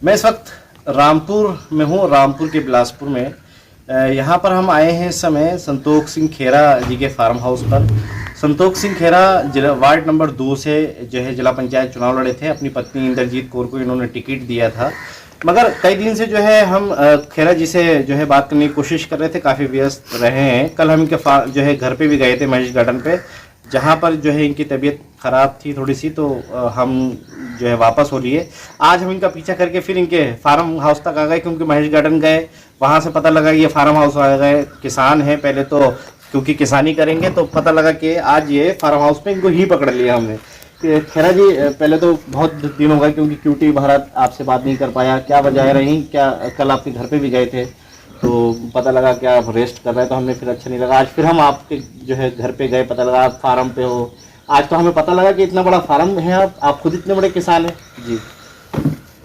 मैं इस वक्त रामपुर में हूँ, रामपुर के बिलासपुर में। यहाँ पर हम आए हैं इस समय संतोख सिंह खेरा जी के फार्म हाउस पर। संतोख सिंह खेरा जिला वार्ड नंबर 2 से जो है जिला पंचायत चुनाव लड़े थे। अपनी पत्नी इंद्रजीत कौर को इन्होंने टिकट दिया था, मगर कई दिन से जो है हम खेरा जी से जो है बात करने की कोशिश कर रहे थे, काफ़ी व्यस्त रहे हैं। कल हम इनके जो है घर पे भी गए थे, महेश गार्डन पे, जहाँ पर जो है इनकी तबीयत ख़राब थी थोड़ी सी, तो हम जो है वापस हो लिए। आज हम इनका पीछा करके फिर इनके फार्म हाउस तक आ गए, क्योंकि महेश गार्डन गए, वहाँ से पता लगा ये फार्म हाउस आ गए। किसान हैं पहले तो, क्योंकि किसानी करेंगे, तो पता लगा कि आज ये फार्म हाउस पे इनको ही पकड़ लिया हमने। खेरा जी, पहले तो बहुत दिन हो गए क्योंकि क्यूटी भारत आपसे बात नहीं कर पाया, क्या वजह रही? क्या कल आपके घर पे भी गए थे तो पता लगा कि आप रेस्ट कर रहे हैं, तो हमें फिर अच्छा नहीं लगा। आज फिर हम आपके जो है घर पे गए, पता लगा आप फार्म पे हो। आज तो हमें पता लगा कि इतना बड़ा फार्म है, आप खुद इतने बड़े किसान हैं जी।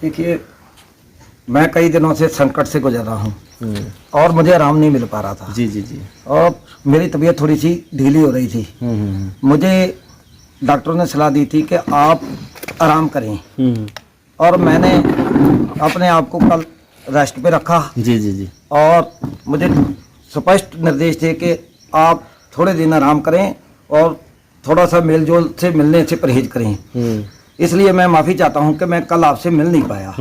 देखिए, मैं कई दिनों से संकट से गुजर रहा हूँ और मुझे आराम नहीं मिल पा रहा था। जी जी जी। और मेरी तबीयत थोड़ी सी ढीली हो रही थी। मुझे डॉक्टरों ने सलाह दी थी कि आप आराम करें, और मैंने अपने आप को कल रेस्ट पे रखा। जी जी जी। और मुझे स्पष्ट निर्देश थे कि आप थोड़े दिन आराम करें और थोड़ा सा मेल जोल से मिलने से परहेज करें। इसलिए मैं माफ़ी चाहता हूं कि मैं कल आपसे मिल नहीं पाया।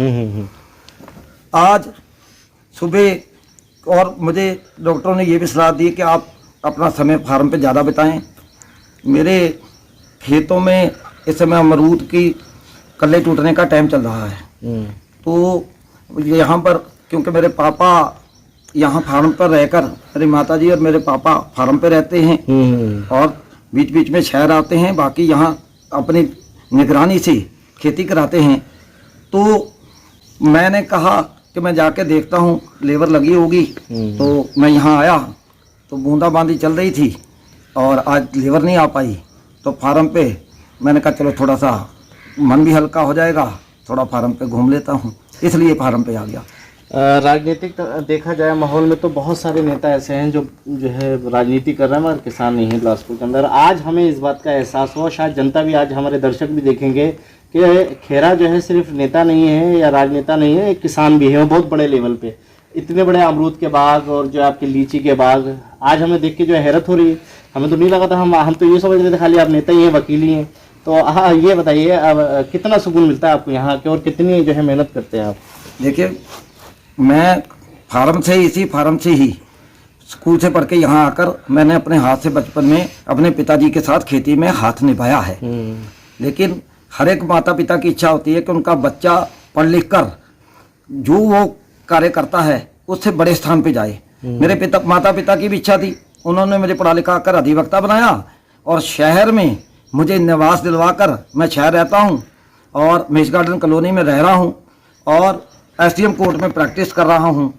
आज सुबह और मुझे डॉक्टरों ने ये भी सलाह दी कि आप अपना समय फार्म पे ज़्यादा बिताएं। मेरे खेतों में इस समय अमरूद की कल्ले टूटने का टाइम चल रहा है। तो यहाँ पर क्योंकि मेरे पापा यहाँ फार्म पर रहकर, मेरी माताजी और मेरे पापा फार्म पे रहते हैं और बीच बीच में शहर आते हैं, बाकी यहाँ अपनी निगरानी से खेती कराते हैं। तो मैंने कहा कि मैं जाके देखता हूँ, लेबर लगी होगी। तो मैं यहाँ आया तो बूंदाबांदी चल रही थी और आज लेबर नहीं आ पाई। तो फार्म पे मैंने कहा चलो थोड़ा सा मन भी हल्का हो जाएगा, थोड़ा फार्म पे घूम लेता हूँ, इसलिए फार्म पे आ गया। राजनीतिक देखा जाए माहौल में तो बहुत सारे नेता ऐसे हैं जो है राजनीति कर रहे हैं, मगर किसान नहीं है बिलासपुर के अंदर। आज हमें इस बात का एहसास हुआ, शायद जनता भी, आज हमारे दर्शक भी देखेंगे कि खेरा जो है सिर्फ नेता नहीं है या राजनेता नहीं है, एक किसान भी है, वो बहुत बड़े लेवल पे। इतने बड़े अमरूद के बाग और जो आपके लीची के बाग, आज हमें देख के जो है हैरत हो रही है। हमें तो नहीं लगा था, हम तो ये समझ रहे थे खाली आप नेता ही हैं, वकील ही हैं। तो हाँ, ये बताइए अब कितना सुकून मिलता है आपको यहाँ के, और कितनी जो है मेहनत करते हैं आप? देखिए, मैं फार्म से, इसी फार्म से ही स्कूल से पढ़ के यहाँ आकर मैंने अपने हाथ से बचपन में अपने पिताजी के साथ खेती में हाथ निभाया है। लेकिन हर एक माता पिता की इच्छा होती है कि उनका बच्चा पढ़ लिख कर जो वो कार्य करता है उससे बड़े स्थान पे जाए। मेरे माता पिता की भी इच्छा थी, उन्होंने मुझे पढ़ा लिखा कर अधिवक्ता बनाया और शहर में मुझे निवास दिलवा कर मैं शहर रहता हूँ और महेश गार्डन कॉलोनी में रह रहा हूँ और एसडीएम कोर्ट में प्रैक्टिस कर रहा हूँ।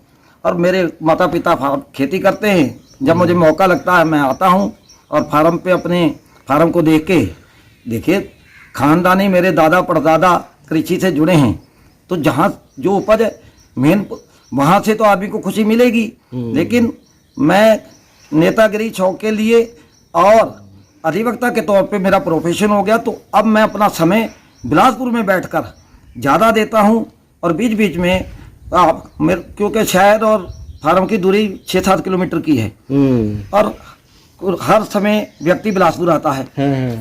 और मेरे माता पिता खेती करते हैं, जब मुझे मौका लगता है मैं आता हूँ और फार्म पे अपने फार्म को देख के, देखिए खानदानी मेरे दादा परदादा कृषि से जुड़े हैं, तो जहाँ जो उपज है मेन वहाँ से तो आदमी को खुशी मिलेगी। लेकिन मैं नेतागिरी शौक के लिए और अधिवक्ता के तौर पे मेरा प्रोफेशन हो गया, तो अब मैं अपना समय बिलासपुर में बैठकर ज़्यादा देता हूँ और बीच बीच में क्योंकि शहर और फार्म की दूरी 6-7 किलोमीटर की है और हर समय व्यक्ति बिलासपुर आता है।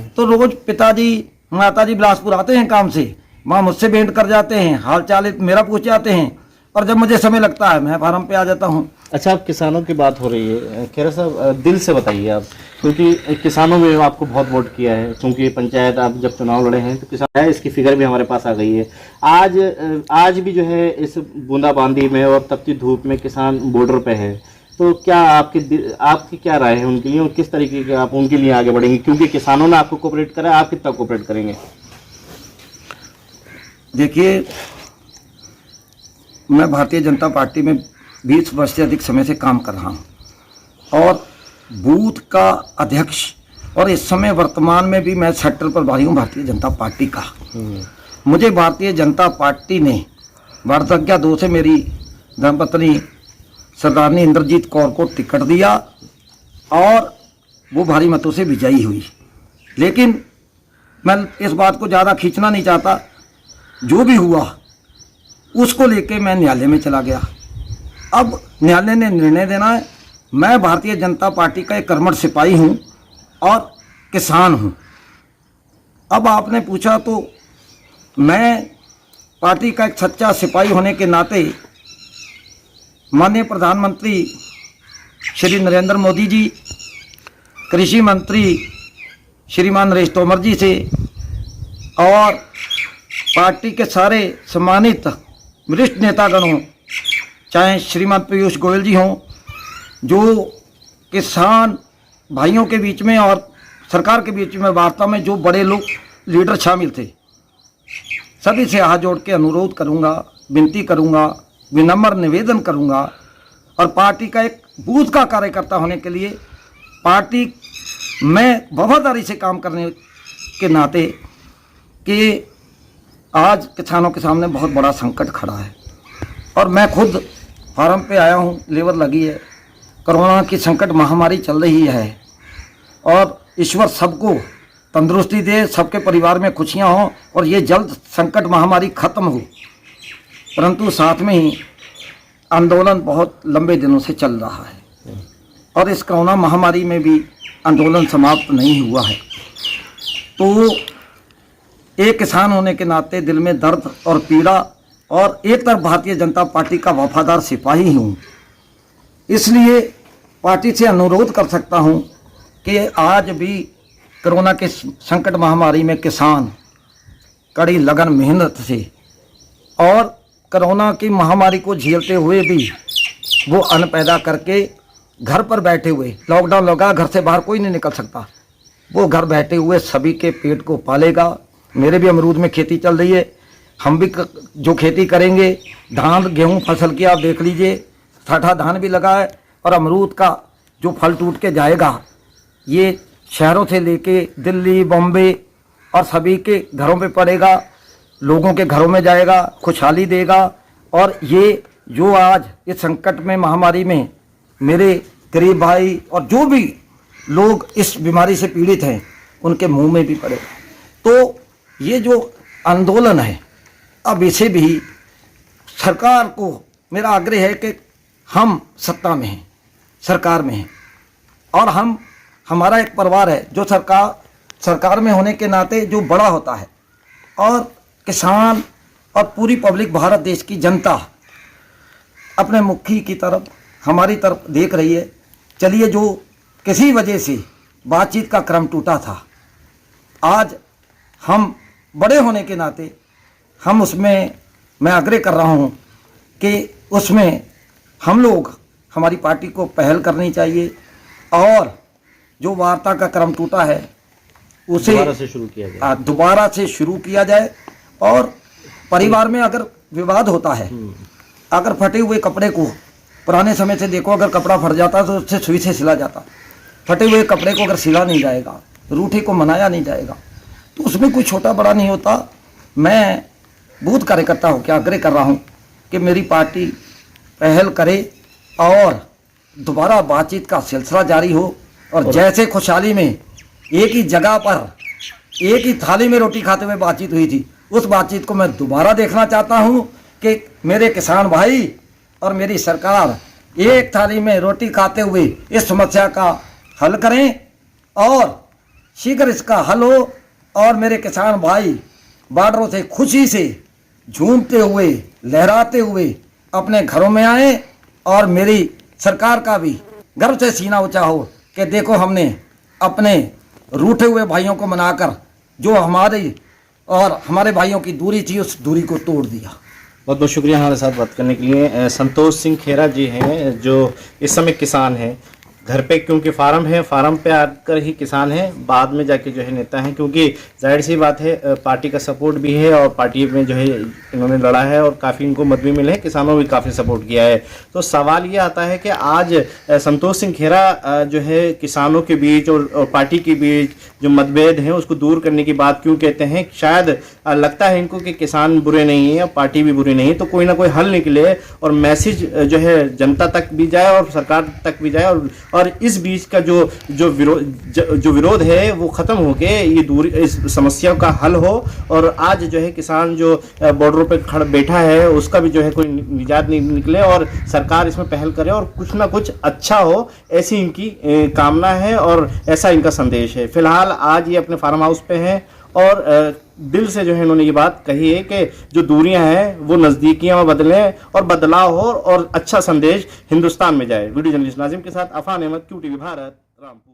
तो रोज पिताजी माताजी बिलासपुर आते हैं काम से, वहाँ मुझसे भेंट कर जाते हैं, हाल चाल मेरा पूछ जाते हैं और जब मुझे समय लगता है मैं फार्म पे आ जाता हूँ। अच्छा, अब किसानों की बात हो रही है, खेरा साहब दिल से बताइए आप, क्योंकि किसानों में आपको बहुत वोट किया है, क्योंकि पंचायत आप जब चुनाव लड़े हैं तो किसान है, इसकी फिगर भी हमारे पास आ गई है। आज भी जो है इस बूंदाबांदी में और तपती धूप में किसान बॉर्डर पे है, तो क्या आपकी क्या राय है उनके लिए और किस तरीके के आप उनके लिए आगे बढ़ेंगे? क्योंकि किसानों ने आपको कोऑपरेट करा, आप कितना कोऑपरेट करेंगे? देखिए, मैं भारतीय जनता पार्टी में 20 वर्ष से अधिक समय से काम कर रहा हूँ और बूथ का अध्यक्ष, और इस समय वर्तमान में भी मैं सेक्टर प्रभारी हूँ भारतीय जनता पार्टी का। मुझे भारतीय जनता पार्टी ने वार्धज्ञा 2 से मेरी धर्मपत्नी सरदारनी इंद्रजीत कौर को टिकट दिया और वो भारी मतों से विजयी हुई। लेकिन मैं इस बात को ज़्यादा खींचना नहीं चाहता, जो भी हुआ उसको लेके मैं न्यायालय में चला गया। अब न्यायालय ने निर्णय देना है। मैं भारतीय जनता पार्टी का एक कर्मठ सिपाही हूँ और किसान हूँ। अब आपने पूछा तो मैं पार्टी का एक सच्चा सिपाही होने के नाते माननीय प्रधानमंत्री श्री नरेंद्र मोदी जी, कृषि मंत्री श्रीमान नरेश तोमर जी से और पार्टी के सारे सम्मानित वरिष्ठ नेतागणों, चाहे श्रीमान पीयूष गोयल जी हों, जो किसान भाइयों के बीच में और सरकार के बीच में वार्ता में जो बड़े लोग लीडर शामिल थे, सभी से हाथ जोड़ के अनुरोध करूंगा, विनती करूंगा, विनम्र निवेदन करूंगा और पार्टी का एक बूथ का कार्यकर्ता होने के लिए पार्टी में वफादारी से काम करने के नाते कि आज किसानों के सामने बहुत बड़ा संकट खड़ा है और मैं खुद फार्म पे आया हूँ, लेबर लगी है, कोरोना की संकट महामारी चल रही है और ईश्वर सबको तंदुरुस्ती दे, सबके परिवार में खुशियाँ हों और ये जल्द संकट महामारी खत्म हो। परंतु साथ में ही आंदोलन बहुत लंबे दिनों से चल रहा है और इस कोरोना महामारी में भी आंदोलन समाप्त नहीं हुआ है। तो एक किसान होने के नाते दिल में दर्द और पीड़ा और एक तरफ भारतीय जनता पार्टी का वफादार सिपाही हूँ, इसलिए पार्टी से अनुरोध कर सकता हूँ कि आज भी कोरोना के संकट महामारी में किसान कड़ी लगन मेहनत से और कोरोना की महामारी को झेलते हुए भी वो अन्न पैदा करके घर पर बैठे हुए, लॉकडाउन लगा, घर से बाहर कोई नहीं निकल सकता, वो घर बैठे हुए सभी के पेट को पालेगा। मेरे भी अमरूद में खेती चल रही है, हम भी जो खेती करेंगे, धान गेहूं फसल की आप देख लीजिए, साठा धान भी लगा है और अमरूद का जो फल टूट के जाएगा ये शहरों से लेके दिल्ली, बॉम्बे और सभी के घरों पे पड़ेगा, लोगों के घरों में जाएगा, खुशहाली देगा। और ये जो आज इस संकट में महामारी में मेरे गरीब भाई और जो भी लोग इस बीमारी से पीड़ित हैं उनके मुंह में भी पड़ेगा। तो ये जो आंदोलन है, अब इसे भी सरकार को मेरा आग्रह है कि हम सत्ता में हैं, सरकार में हैं और हमारा एक परिवार है जो सरकार में होने के नाते जो बड़ा होता है और किसान और पूरी पब्लिक, भारत देश की जनता अपने मुखी की तरफ, हमारी तरफ देख रही है। चलिए, जो किसी वजह से बातचीत का क्रम टूटा था, आज हम बड़े होने के नाते हम उसमें, मैं आग्रह कर रहा हूँ कि उसमें हम लोग, हमारी पार्टी को पहल करनी चाहिए और जो वार्ता का क्रम टूटा है उसे दोबारा से शुरू किया जाए। और परिवार में अगर विवाद होता है, अगर फटे हुए कपड़े को, पुराने समय से देखो, अगर कपड़ा फट जाता तो उससे सुई से सिला जाता, फटे हुए कपड़े को अगर सिला नहीं जाएगा, रूठे को मनाया नहीं जाएगा तो उसमें कोई छोटा बड़ा नहीं होता। मैं बूथ कार्यकर्ता हूँ, क्या आग्रह कर रहा हूँ कि मेरी पार्टी पहल करे और दोबारा बातचीत का सिलसिला जारी हो और जैसे खुशहाली में एक ही जगह पर एक ही थाली में रोटी खाते हुए बातचीत हुई थी, उस बातचीत को मैं दोबारा देखना चाहता हूं कि मेरे किसान भाई और मेरी सरकार एक थाली में रोटी खाते हुए इस समस्या का हल करें और शीघ्र इसका हल हो और मेरे किसान भाई बॉर्डरों से खुशी से झूमते हुए, लहराते हुए अपने घरों में आए और मेरी सरकार का भी गर्व से सीना ऊंचा हो कि देखो, हमने अपने रूठे हुए भाइयों को मनाकर जो हमारे और हमारे भाइयों की दूरी थी उस दूरी को तोड़ दिया। बहुत बहुत शुक्रिया हमारे साथ बात करने के लिए। संतोष सिंह खेरा जी हैं जो इस समय किसान हैं, घर पे क्योंकि फार्म है, फार्म पे आकर ही किसान हैं, बाद में जाके जो है नेता हैं, क्योंकि जाहिर सी बात है पार्टी का सपोर्ट भी है और पार्टी में जो है इन्होंने लड़ा है और काफ़ी इनको मत भी मिले हैं, किसानों भी काफ़ी सपोर्ट किया है। तो सवाल ये आता है कि आज संतोष सिंह खेरा जो है किसानों के बीच और पार्टी के बीच जो मतभेद हैं उसको दूर करने की बात क्यों कहते हैं? शायद लगता है इनको कि किसान बुरे नहीं है, पार्टी भी बुरी नहीं है, तो कोई ना कोई हल निकले और मैसेज जो है जनता तक भी जाए और सरकार तक भी जाए और और इस बीच का जो विरोध है वो ख़त्म होके ये दूरी इस समस्या का हल हो और आज जो है किसान जो बॉर्डरों पे खड़ा बैठा है उसका भी जो है कोई निजात नहीं निकले और सरकार इसमें पहल करे और कुछ ना कुछ अच्छा हो, ऐसी इनकी कामना है और ऐसा इनका संदेश है। फिलहाल आज ये अपने फार्म हाउस पे हैं और दिल से जो है इन्होंने ये बात कही है कि जो दूरियां हैं वो नज़दीकियां में बदलें और बदलाव हो और अच्छा संदेश हिंदुस्तान में जाए। वीडियो जर्नलिस्ट नाजिम के साथ अफान अहमद, QTV भारत, रामपुर।